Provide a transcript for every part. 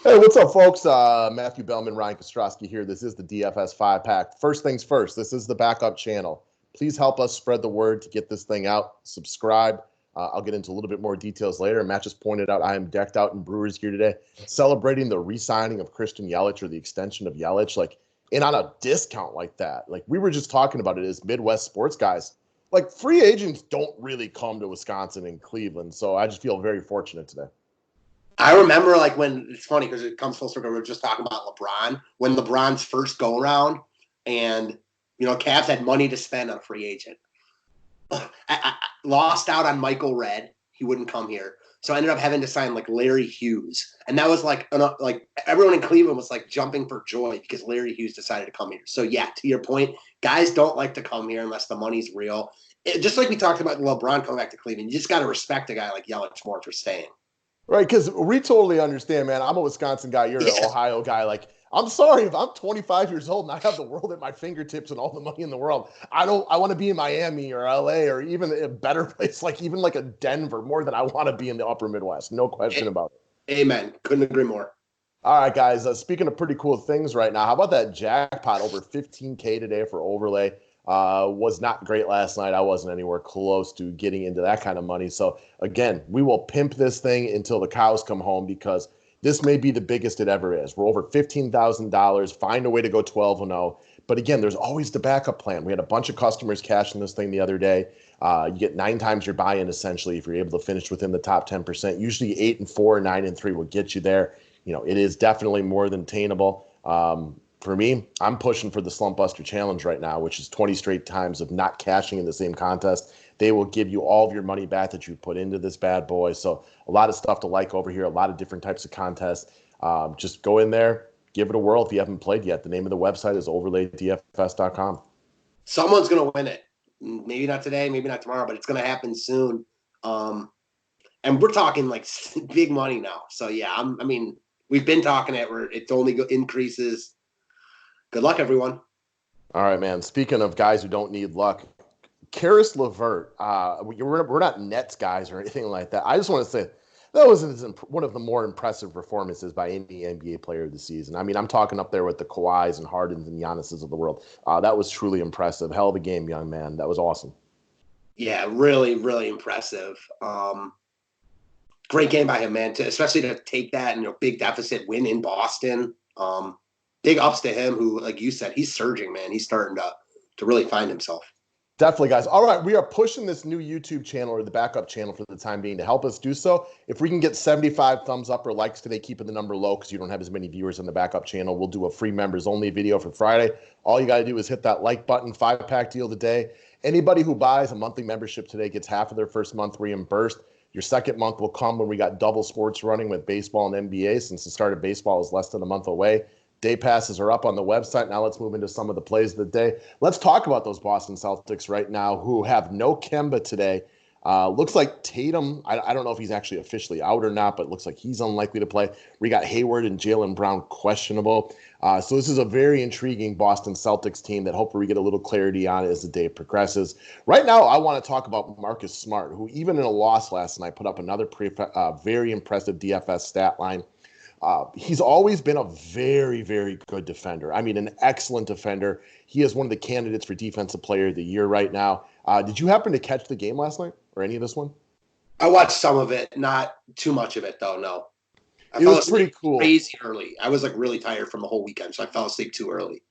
Hey, what's up, folks? Matthew Bellman, Ryan Kostrowski here. This is the DFS 5-pack. First things first, this is the backup channel. Please help us spread the word to get this thing out. Subscribe. I'll get into a little bit more details later. Matt just pointed out I am decked out in Brewers gear today, celebrating the re-signing of Christian Yelich or the extension of Yelich, and on a discount like that. Like, we were just talking about it as Midwest sports guys. Like, free agents don't really come to Wisconsin and Cleveland, so I just feel very fortunate today. I remember like when it's funny because it comes full circle. We were just talking about LeBron when LeBron's first go around, and Cavs had money to spend on a free agent. I lost out on Michael Redd. He wouldn't come here, so I ended up having to sign like Larry Hughes, and that was like everyone in Cleveland was like jumping for joy because Larry Hughes decided to come here. So yeah, to your point, guys don't like to come here unless the money's real. Just like we talked about LeBron coming back to Cleveland, you just got to respect a guy like Yelich more for staying. Right, because we totally understand, man. I'm a Wisconsin guy. You're an Ohio guy. Like, I'm sorry if I'm 25 years old and I have the world at my fingertips and all the money in the world. I want to be in Miami or LA or even a better place, like even like a Denver, more than I want to be in the upper Midwest. No question about it. Amen. Couldn't agree more. All right, guys. Speaking of pretty cool things right now, how about that jackpot over 15K today for overlay? Was not great last night. I wasn't anywhere close to getting into that kind of money. So again, we will pimp this thing until the cows come home because this may be the biggest it ever is. We're over $15,000. Find a way to go 12-0. But again, there's always the backup plan. We had a bunch of customers cashing this thing the other day. You get 9 times your buy-in essentially if you're able to finish within the top 10%. Usually 8-4, 9-3 will get you there. It is definitely more than attainable. For me, I'm pushing for the Slump Buster Challenge right now, which is 20 straight times of not cashing in the same contest. They will give you all of your money back that you put into this bad boy. So a lot of stuff to like over here, a lot of different types of contests. Just go in there, give it a whirl if you haven't played yet. The name of the website is overlaydfs.com. Someone's going to win it. Maybe not today, maybe not tomorrow, but it's going to happen soon. And we're talking like big money now. So yeah, we've been talking it where it only increases. Good luck, everyone. All right, man. Speaking of guys who don't need luck, Karis LeVert, we're not Nets guys or anything like that. I just want to say that was one of the more impressive performances by any NBA player of the season. I mean, I'm talking up there with the Kawhis and Hardens and Giannis's of the world. That was truly impressive. Hell of a game, young man. That was awesome. Yeah, really, really impressive. Great game by him, man, especially to take that big deficit win in Boston. Big ups to him who, like you said, he's surging, man. He's starting to really find himself. Definitely, guys. All right, we are pushing this new YouTube channel or the backup channel for the time being. To help us do so, if we can get 75 thumbs up or likes today, keeping the number low because you don't have as many viewers on the backup channel, we'll do a free members only video for Friday. All you got to do is hit that like button, 5-pack deal today. Anybody who buys a monthly membership today gets half of their first month reimbursed. Your second month will come when we got double sports running with baseball and NBA since the start of baseball is less than a month away. Day passes are up on the website. Now let's move into some of the plays of the day. Let's talk about those Boston Celtics right now who have no Kemba today. Looks like Tatum, I don't know if he's actually officially out or not, but looks like he's unlikely to play. We got Hayward and Jaylen Brown questionable. So this is a very intriguing Boston Celtics team that hopefully we get a little clarity on as the day progresses. Right now, I want to talk about Marcus Smart, who even in a loss last night put up another very impressive DFS stat line. He's always been a very, very good defender. I mean, an excellent defender. He is one of the candidates for Defensive Player of the Year right now. Did you happen to catch the game last night or any of this one? I watched some of it, not too much of it, though, no. It was pretty cool. Crazy early. I was like really tired from the whole weekend, so I fell asleep too early.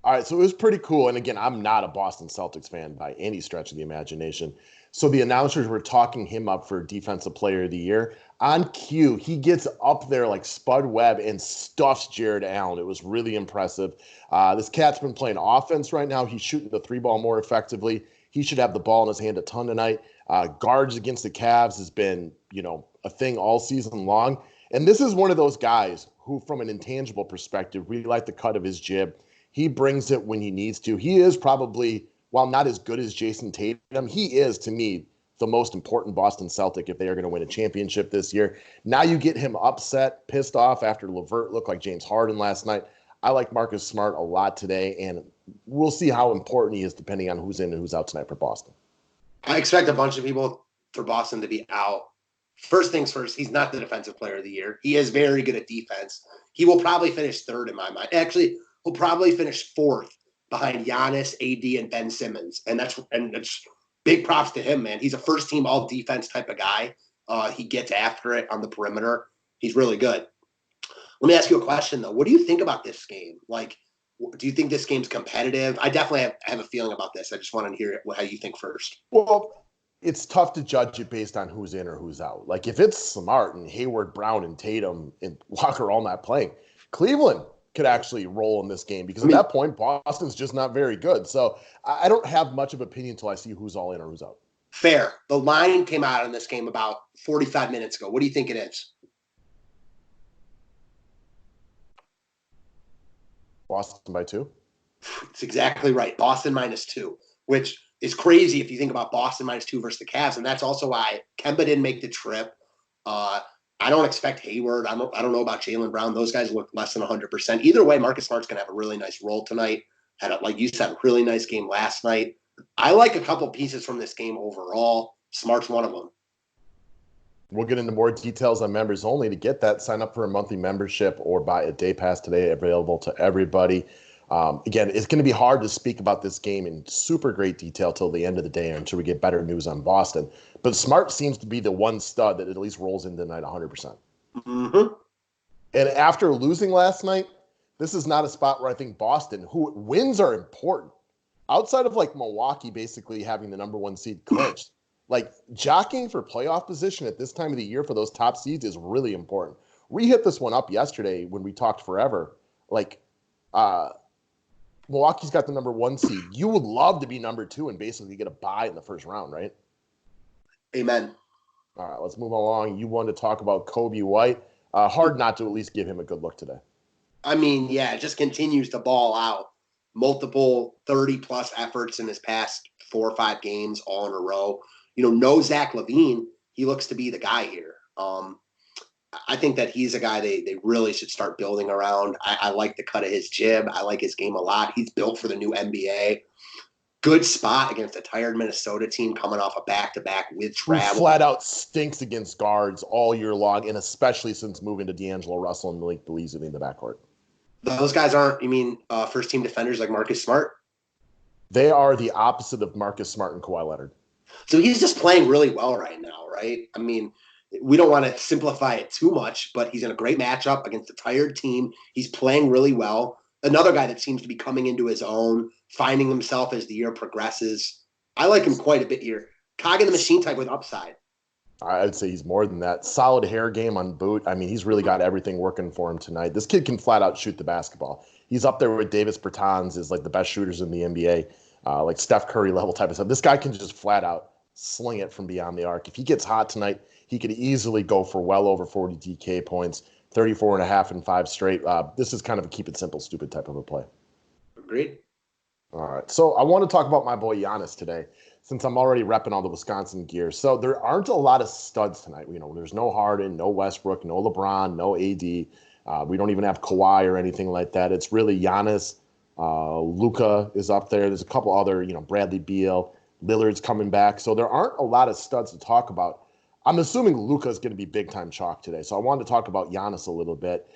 All right, so it was pretty cool. And again, I'm not a Boston Celtics fan by any stretch of the imagination. So the announcers were talking him up for Defensive Player of the Year. On cue, he gets up there like Spud Webb and stuffs Jared Allen. It was really impressive. This cat's been playing offense right now. He's shooting the 3-ball more effectively. He should have the ball in his hand a ton tonight. Guards against the Cavs has been, a thing all season long. And this is one of those guys who, from an intangible perspective, we like the cut of his jib. He brings it when he needs to. He is probably, while not as good as Jason Tatum, he is, to me, the most important Boston Celtic if they are going to win a championship this year. Now you get him upset, pissed off after LeVert looked like James Harden last night. I like Marcus Smart a lot today, and we'll see how important he is depending on who's in and who's out tonight for Boston. I expect a bunch of people for Boston to be out First things first, he's not the defensive player of the year. He is very good at defense. He will probably finish third in my mind. Actually, he'll probably finish fourth behind Giannis, AD, and Ben Simmons. And that's big props to him, man. He's a first-team all-defense type of guy. He gets after it on the perimeter. He's really good. Let me ask you a question, though. What do you think about this game? Like, do you think this game's competitive? I definitely have a feeling about this. I just want to hear how you think first. Well, it's tough to judge it based on who's in or who's out. Like, if it's Smart and Hayward, Brown, and Tatum and Walker all not playing, Cleveland could actually roll in this game because at that point, Boston's just not very good. So I don't have much of an opinion until I see who's all in or who's out. Fair. The line came out in this game about 45 minutes ago. What do you think it is? Boston by 2? It's exactly right. Boston -2, which is crazy if you think about Boston -2 versus the Cavs. And that's also why Kemba didn't make the trip. I don't expect Hayward. I don't know about Jaylen Brown. Those guys look less than 100%. Either way, Marcus Smart's going to have a really nice role tonight. Had, like you said, a really nice game last night. I like a couple pieces from this game overall. Smart's one of them. We'll get into more details on members only. To get that, sign up for a monthly membership or buy a day pass today, available to everybody. Again, it's going to be hard to speak about this game in super great detail till the end of the day until we get better news on Boston. But Smart seems to be the one stud that at least rolls into tonight 100%. Mm-hmm. And after losing last night, this is not a spot where I think Boston, who wins are important. Outside of like Milwaukee basically having the number 1 seed clinched, like jockeying for playoff position at this time of the year for those top seeds is really important. We hit this one up yesterday when we talked forever. Like, Milwaukee's got the number 1 seed. You would love to be number 2 and basically get a bye in the first round, right? Amen. All right, let's move along. You wanted to talk about Kobe White. Hard not to at least give him a good look today. I mean, yeah, it just continues to ball out. Multiple 30-plus efforts in his past 4 or 5 games all in a row. No Zach LaVine. He looks to be the guy here. I think that he's a guy they really should start building around. I like the cut of his jib. I like his game a lot. He's built for the new NBA. Good spot against a tired Minnesota team coming off a back-to-back with travel. Who flat out stinks against guards all year long, and especially since moving to D'Angelo Russell and Malik Beasley in the backcourt. Those guys aren't, first-team defenders like Marcus Smart? They are the opposite of Marcus Smart and Kawhi Leonard. So he's just playing really well right now, right? I mean, we don't want to simplify it too much, but he's in a great matchup against a tired team. He's playing really well. Another guy that seems to be coming into his own, finding himself as the year progresses. I like him quite a bit here. Cog in the machine type with upside. I'd say he's more than that. Solid hair game on boot. I mean, he's really got everything working for him tonight. This kid can flat out shoot the basketball. He's up there with Davis Bertans as like the best shooters in the NBA, like Steph Curry level type of stuff. This guy can just flat out sling it from beyond the arc. If he gets hot tonight, he could easily go for well over 40 DK points, 34.5 and 5 straight. This is kind of a keep it simple, stupid type of a play. Agreed. All right. So I want to talk about my boy Giannis today, since I'm already repping all the Wisconsin gear. So there aren't a lot of studs tonight. There's no Harden, no Westbrook, no LeBron, no AD. We don't even have Kawhi or anything like that. It's really Giannis. Luka is up there. There's a couple other, Bradley Beal, Lillard's coming back. So there aren't a lot of studs to talk about. I'm assuming Luka is going to be big-time chalk today. So I wanted to talk about Giannis a little bit.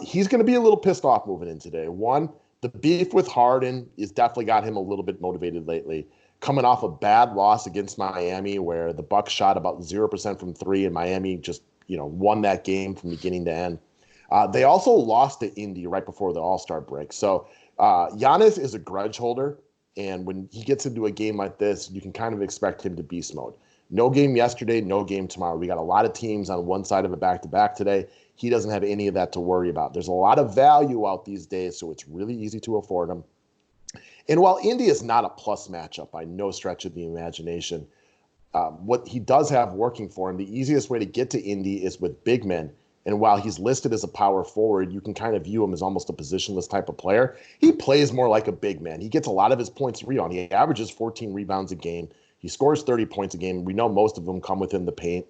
He's going to be a little pissed off moving in today. One, the beef with Harden has definitely got him a little bit motivated lately. Coming off a bad loss against Miami where the Bucks shot about 0% from 3 and Miami just, won that game from beginning to end. They also lost to Indy right before the All-Star break. So Giannis is a grudge holder, and when he gets into a game like this, you can kind of expect him to beast mode. No game yesterday, no game tomorrow. We got a lot of teams on one side of a back-to-back today. He doesn't have any of that to worry about. There's a lot of value out these days, so it's really easy to afford him. And while Indy is not a plus matchup by no stretch of the imagination, what he does have working for him, the easiest way to get to Indy is with big men. And while he's listed as a power forward, you can kind of view him as almost a positionless type of player. He plays more like a big man. He gets a lot of his points rebound. He averages 14 rebounds a game. He scores 30 points a game. We know most of them come within the paint.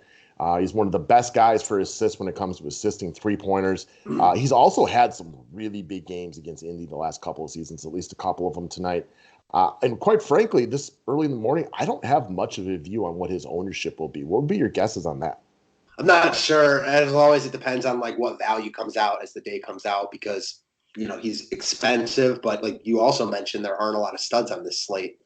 He's one of the best guys for assists when it comes to assisting three-pointers. He's also had some really big games against Indy the last couple of seasons, at least a couple of them tonight. And quite frankly, this early in the morning, I don't have much of a view on what his ownership will be. What would be your guesses on that? I'm not sure. As always, it depends on like what value comes out as the day comes out because he's expensive, but like you also mentioned, there aren't a lot of studs on this slate.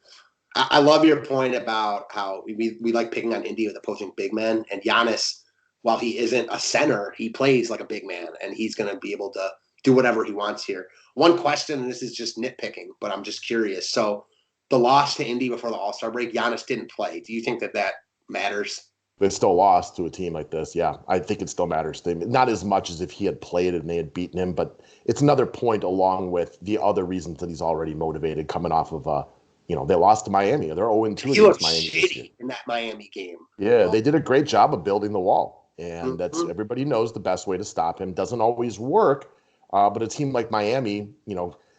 I love your point about how we like picking on Indy with opposing big men, and Giannis, while he isn't a center, he plays like a big man, and he's going to be able to do whatever he wants here. One question, and this is just nitpicking, but I'm just curious. So the loss to Indy before the All-Star break, Giannis didn't play. Do you think that matters? They still lost to a team like this. Yeah, I think it still matters to them. Not as much as if he had played and they had beaten him, but it's another point along with the other reasons that he's already motivated coming off of, they lost to Miami. They're 0-2 against Miami this year. In that Miami game. Yeah, they did a great job of building the wall. And that's Mhm. everybody knows the best way to stop him. Doesn't always work, but a team like Miami,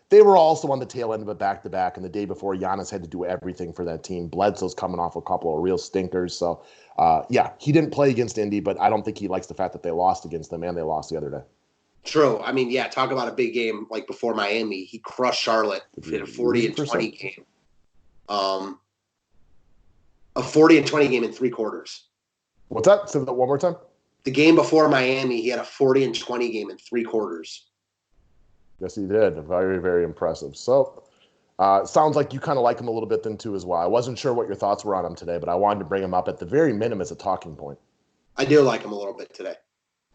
they were also on the tail end of a back-to-back, and the day before, Giannis had to do everything for that team. Bledsoe's coming off a couple of real stinkers. So, he didn't play against Indy, but I don't think he likes the fact that they lost against them, and they lost the other day. True. I mean, yeah, talk about a big game like before Miami. He crushed Charlotte in a 40-20 game. A 40-20 game in 3 quarters. What's that? Say that one more time. The game before Miami, he had a 40-20 game in 3 quarters. Yes, he did. Very, very impressive. So, sounds like you kind of like him a little bit then too as well. I wasn't sure what your thoughts were on him today, but I wanted to bring him up at the very minimum as a talking point. I do like him a little bit today.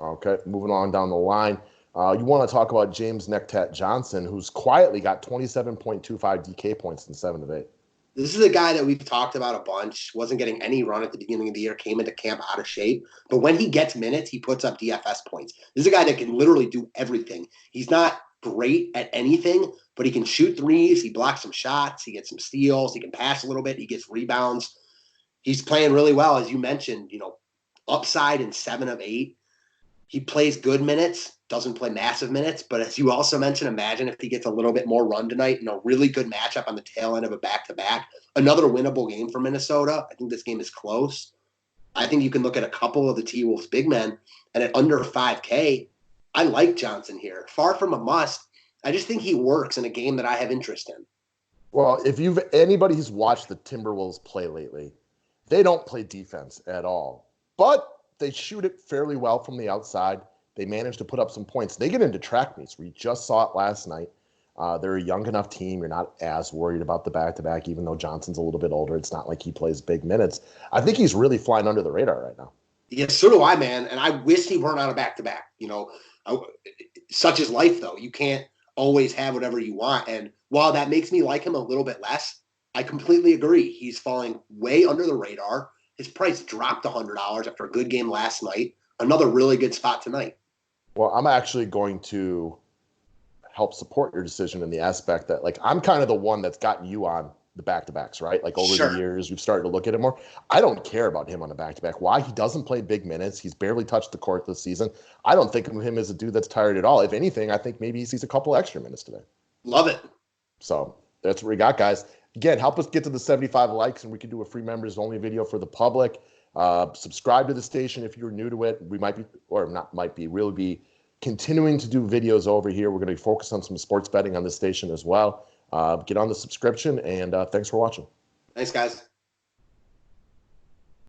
Okay, moving on down the line. You want to talk about James Necktat Johnson, who's quietly got 27.25 DK points in 7 of 8. This is a guy that we've talked about a bunch. Wasn't getting any run at the beginning of the year. Came into camp out of shape. But when he gets minutes, he puts up DFS points. This is a guy that can literally do everything. He's not great at anything, but he can shoot threes. He blocks some shots. He gets some steals. He can pass a little bit. He gets rebounds. He's playing really well, as you mentioned. Upside in 7 of 8. He plays good minutes, doesn't play massive minutes, but as you also mentioned, imagine if he gets a little bit more run tonight in a really good matchup on the tail end of a back-to-back. Another winnable game for Minnesota. I think this game is close. I think you can look at a couple of the T-Wolves big men, and at under 5K, I like Johnson here. Far from a must. I just think he works in a game that I have interest in. Well, if anybody who's watched the Timberwolves play lately, they don't play defense at all. But they shoot it fairly well from the outside. They manage to put up some points. They get into track meets. We just saw it last night. They're a young enough team. You're not as worried about the back-to-back, even though Johnson's a little bit older. It's not like he plays big minutes. I think he's really flying under the radar right now. Yeah, so do I, man. And I wish he weren't on a back-to-back. Such is life, though. You can't always have whatever you want. And while that makes me like him a little bit less, I completely agree. He's falling way under the radar. His price dropped $100 after a good game last night. Another really good spot tonight. Well, I'm actually going to help support your decision in the aspect that, I'm kind of the one that's gotten you on the back-to-backs, right? Over the years, we've started to look at him more. I don't care about him on a back-to-back. Why? He doesn't play big minutes. He's barely touched the court this season. I don't think of him as a dude that's tired at all. If anything, I think maybe he sees a couple extra minutes today. Love it. So that's what we got, guys. Again, help us get to the 75 likes, and we can do a free members-only video for the public. Subscribe to the station if you're new to it. We might be, or not might be, really be continuing to do videos over here. We're going to focus on some sports betting on this station as well. Get on the subscription, and thanks for watching. Thanks, guys.